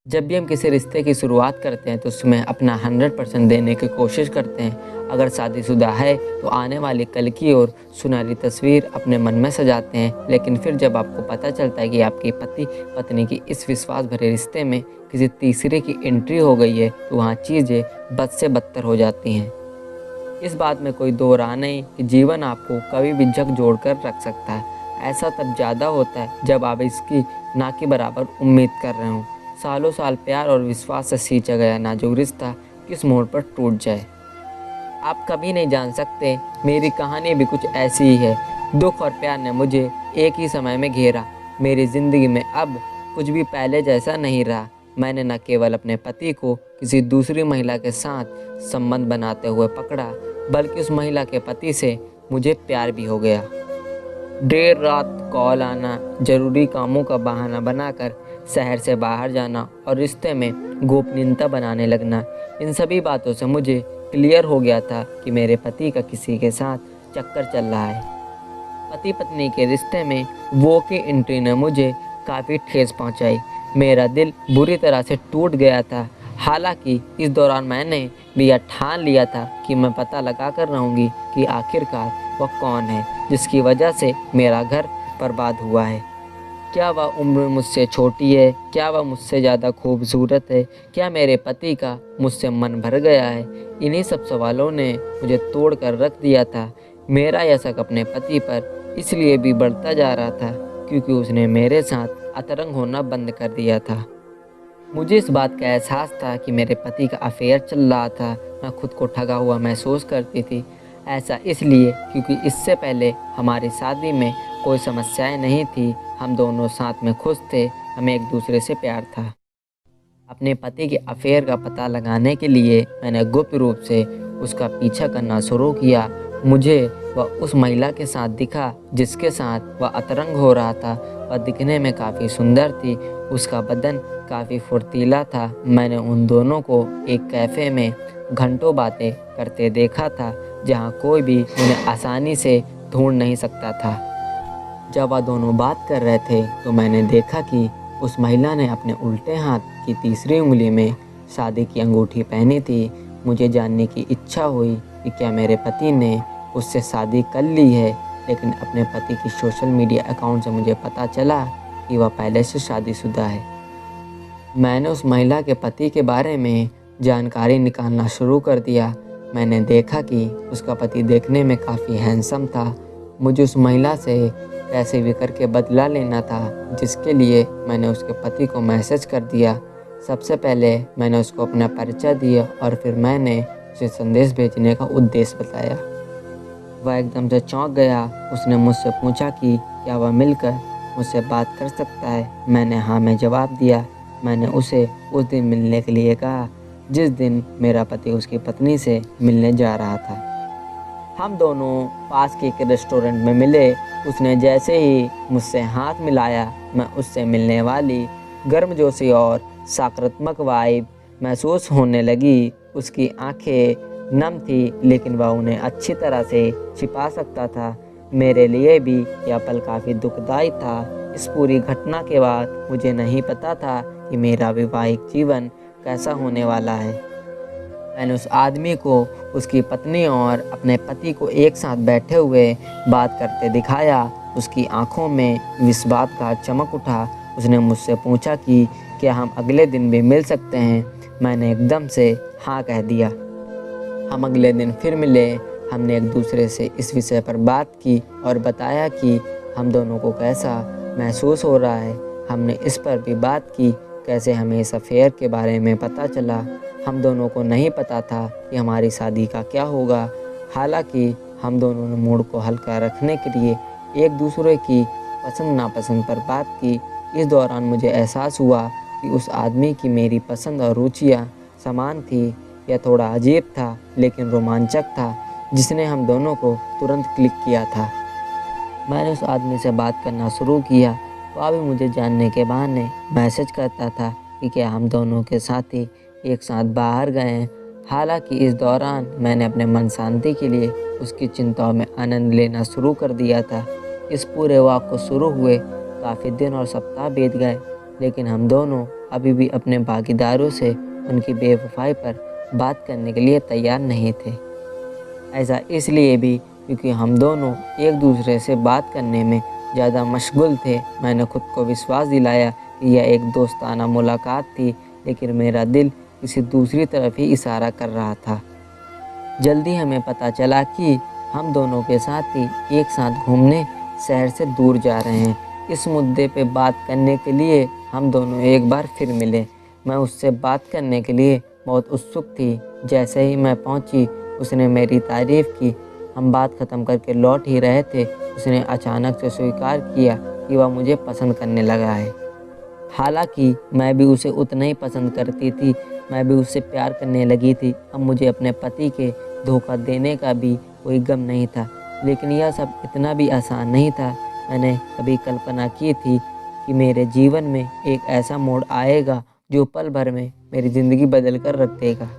जब भी हम किसी रिश्ते की शुरुआत करते हैं तो उसमें अपना 100% देने की कोशिश करते हैं। अगर शादीशुदा है तो आने वाली कल की ओर सुनहरी तस्वीर अपने मन में सजाते हैं, लेकिन फिर जब आपको पता चलता है कि आपकी पति पत्नी की इस विश्वास भरे रिश्ते में किसी तीसरे की एंट्री हो गई है, तो वहाँ चीज़ें बद से बदतर हो जाती हैं। इस बात में कोई दो राह नहीं कि जीवन आपको कभी भी झकझोर कर रख सकता है। ऐसा तब ज़्यादा होता है जब आप इसकी ना के बराबर उम्मीद कर रहे हों। सालों साल प्यार और विश्वास से सींचा गया नाजुक रिश्ता किस मोड़ पर टूट जाए, आप कभी नहीं जान सकते। मेरी कहानी भी कुछ ऐसी ही है। दुख और प्यार ने मुझे एक ही समय में घेरा। मेरी ज़िंदगी में अब कुछ भी पहले जैसा नहीं रहा। मैंने न केवल अपने पति को किसी दूसरी महिला के साथ संबंध बनाते हुए पकड़ा, बल्कि उस महिला के पति से मुझे प्यार भी हो गया। देर रात कॉल आना, ज़रूरी कामों का बहाना बनाकर शहर से बाहर जाना और रिश्ते में गोपनीयता बनाने लगना, इन सभी बातों से मुझे क्लियर हो गया था कि मेरे पति का किसी के साथ चक्कर चल रहा है। पति पत्नी के रिश्ते में वो की एंट्री ने मुझे काफ़ी ठेस पहुंचाई। मेरा दिल बुरी तरह से टूट गया था। हालांकि इस दौरान मैंने भी यह ठान लिया था कि मैं पता लगा कर रहूँगी कि आखिरकार वह कौन है जिसकी वजह से मेरा घर बर्बाद हुआ है। क्या वह उम्र मुझसे छोटी है? क्या वह मुझसे ज़्यादा खूबसूरत है? क्या मेरे पति का मुझसे मन भर गया है? इन्हीं सब सवालों ने मुझे तोड़ कर रख दिया था। मेरा यह शक अपने पति पर इसलिए भी बढ़ता जा रहा था क्योंकि उसने मेरे साथ अतरंग होना बंद कर दिया था। मुझे इस बात का एहसास था कि मेरे पति का अफेयर चल रहा था। मैं खुद को ठगा हुआ महसूस करती थी। ऐसा इसलिए क्योंकि इससे पहले हमारी शादी में कोई समस्याएं नहीं थी। हम दोनों साथ में खुश थे। हमें एक दूसरे से प्यार था। अपने पति के अफेयर का पता लगाने के लिए मैंने गुप्त रूप से उसका पीछा करना शुरू किया। मुझे वह उस महिला के साथ दिखा जिसके साथ वह अतरंग हो रहा था। वह दिखने में काफ़ी सुंदर थी। उसका बदन काफ़ी फुर्तीला था। मैंने उन दोनों को एक कैफ़े में घंटों बातें करते देखा था, जहां कोई भी उन्हें आसानी से ढूंढ नहीं सकता था। जब वह दोनों बात कर रहे थे तो मैंने देखा कि उस महिला ने अपने उल्टे हाथ की तीसरी उंगली में शादी की अंगूठी पहनी थी। मुझे जानने की इच्छा हुई कि क्या मेरे पति ने उससे शादी कर ली है, लेकिन अपने पति की सोशल मीडिया अकाउंट से मुझे पता चला कि वह पहले से शादीशुदा है। मैंने उस महिला के पति के बारे में जानकारी निकालना शुरू कर दिया। मैंने देखा कि उसका पति देखने में काफ़ी हैंडसम था। मुझे उस महिला से कैसे भी करके बदला लेना था, जिसके लिए मैंने उसके पति को मैसेज कर दिया। सबसे पहले मैंने उसको अपना परिचय दिया और फिर मैंने उसे संदेश भेजने का उद्देश्य बताया। वह एकदम से चौंक गया। उसने मुझसे पूछा कि क्या वह मिलकर मुझसे बात कर सकता है। मैंने हाँ में जवाब दिया। मैंने उसे उस दिन मिलने के लिए कहा जिस दिन मेरा पति उसकी पत्नी से मिलने जा रहा था। हम दोनों पास के एक रेस्टोरेंट में मिले। उसने जैसे ही मुझसे हाथ मिलाया, मैं उससे मिलने वाली गर्मजोशी और सकारात्मक वाइब महसूस होने लगी। उसकी आंखें नम थी, लेकिन वह उन्हें अच्छी तरह से छिपा सकता था। मेरे लिए भी यह पल काफ़ी दुखदाई था। इस पूरी घटना के बाद मुझे नहीं पता था कि मेरा वैवाहिक जीवन कैसा होने वाला है। मैंने उस आदमी को उसकी पत्नी और अपने पति को एक साथ बैठे हुए बात करते दिखाया। उसकी आंखों में विश्वास का चमक उठा। उसने मुझसे पूछा कि क्या हम अगले दिन भी मिल सकते हैं। मैंने एकदम से हाँ कह दिया। हम अगले दिन फिर मिले। हमने एक दूसरे से इस विषय पर बात की और बताया कि हम दोनों को कैसा महसूस हो रहा है। हमने इस पर भी बात की कैसे हमें इस अफेयर के बारे में पता चला। हम दोनों को नहीं पता था कि हमारी शादी का क्या होगा। हालांकि हम दोनों ने मूड को हल्का रखने के लिए एक दूसरे की पसंद नापसंद पर बात की। इस दौरान मुझे एहसास हुआ कि उस आदमी की मेरी पसंद और रुचियाँ समान थी। यह थोड़ा अजीब था लेकिन रोमांचक था, जिसने हम दोनों को तुरंत क्लिक किया था। मैंने उस आदमी से बात करना शुरू किया। वह भी मुझे जानने के बहाने मैसेज करता था कि क्या हम दोनों के साथी एक साथ बाहर गए हैं। हालांकि इस दौरान मैंने अपने मन शांति के लिए उसकी चिंताओं में आनंद लेना शुरू कर दिया था। इस पूरे वाक़ को शुरू हुए काफ़ी दिन और सप्ताह बीत गए। लेकिन हम दोनों अभी भी अपने भागीदारों से उनकी बेवफाई पर बात करने के लिए तैयार नहीं थे। ऐसा इसलिए भी क्योंकि हम दोनों एक दूसरे से बात करने में ज़्यादा मशगूल थे। मैंने खुद को विश्वास दिलाया कि यह एक दोस्ताना मुलाकात थी, लेकिन मेरा दिल किसी दूसरी तरफ ही इशारा कर रहा था। जल्दी हमें पता चला कि हम दोनों के साथी एक साथ घूमने शहर से दूर जा रहे हैं। इस मुद्दे पे बात करने के लिए हम दोनों एक बार फिर मिले। मैं उससे बात करने के लिए बहुत उत्सुक थी। जैसे ही मैं पहुंची, उसने मेरी तारीफ़ की। हम बात ख़त्म करके लौट ही रहे थे, उसने अचानक से स्वीकार किया कि वह मुझे पसंद करने लगा है। हालांकि मैं भी उसे उतना ही पसंद करती थी, मैं भी उससे प्यार करने लगी थी। अब मुझे अपने पति के धोखा देने का भी कोई गम नहीं था, लेकिन यह सब इतना भी आसान नहीं था। मैंने कभी कल्पना की थी कि मेरे जीवन में एक ऐसा मोड़ आएगा जो पल भर में मेरी ज़िंदगी बदल कर रख देगा।